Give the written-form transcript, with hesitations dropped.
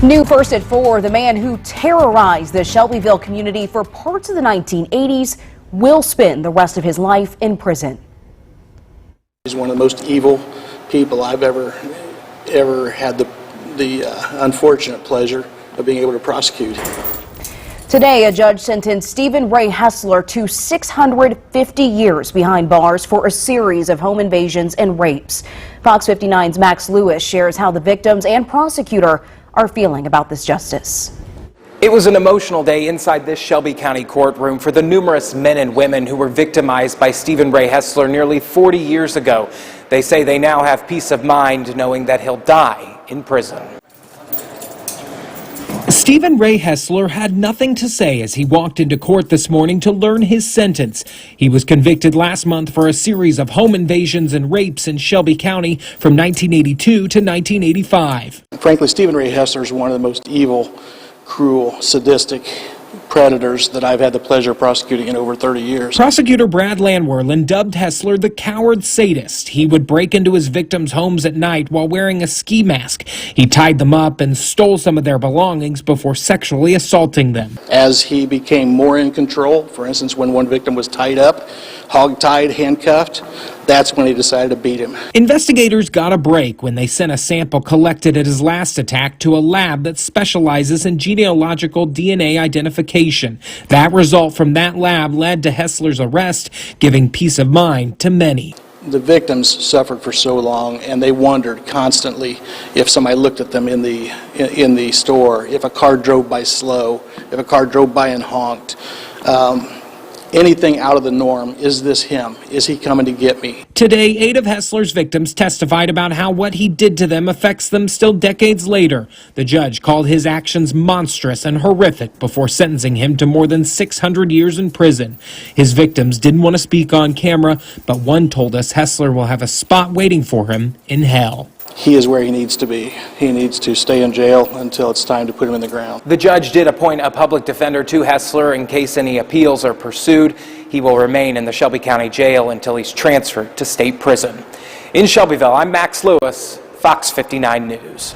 New first at 4, the man who terrorized the Shelbyville community for parts of the 1980s will spend the rest of his life in prison. He's one of the most evil people I've ever had the unfortunate pleasure of being able to prosecute. Today, a judge sentenced Stephen Ray Hessler to 650 years behind bars for a series of home invasions and rapes. Fox 59's Max Lewis shares how the victims and prosecutor are feeling about this justice. It was an emotional day inside this Shelby County courtroom for the numerous men and women who were victimized by Stephen Ray Hessler nearly 40 years ago. They say they now have peace of mind knowing that he'll die in prison. Stephen Ray Hessler had nothing to say as he walked into court this morning to learn his sentence. He was convicted last month for a series of home invasions and rapes in Shelby County from 1982 to 1985. Frankly, Stephen Ray Hessler is one of the most evil, cruel, sadistic predators that I've had the pleasure of prosecuting in over 30 years. Prosecutor Brad Landwerlin dubbed Hessler the coward sadist. He would break into his victims' homes at night while wearing a ski mask. He tied them up and stole some of their belongings before sexually assaulting them. As he became more in control, for instance, when one victim was tied up, hog-tied, handcuffed, that's when he decided to beat him. Investigators got a break when they sent a sample collected at his last attack to a lab that specializes in genealogical DNA identification. That result from that lab led to Hessler's arrest, giving peace of mind to many. The victims suffered for so long, and they wondered constantly if somebody looked at them in the store, if a car drove by slow, if a car drove by and honked. Anything out of the norm. Is this him? Is he coming to get me? Today, 8 of Hessler's victims testified about how what he did to them affects them still decades later. The judge called his actions monstrous and horrific before sentencing him to more than 600 years in prison. His victims didn't want to speak on camera, but one told us Hessler will have a spot waiting for him in hell. He is where he needs to be. He needs to stay in jail until it's time to put him in the ground. The judge did appoint a public defender to Hessler in case any appeals are pursued. He will remain in the Shelby County Jail until he's transferred to state prison. In Shelbyville, I'm Max Lewis, Fox 59 News.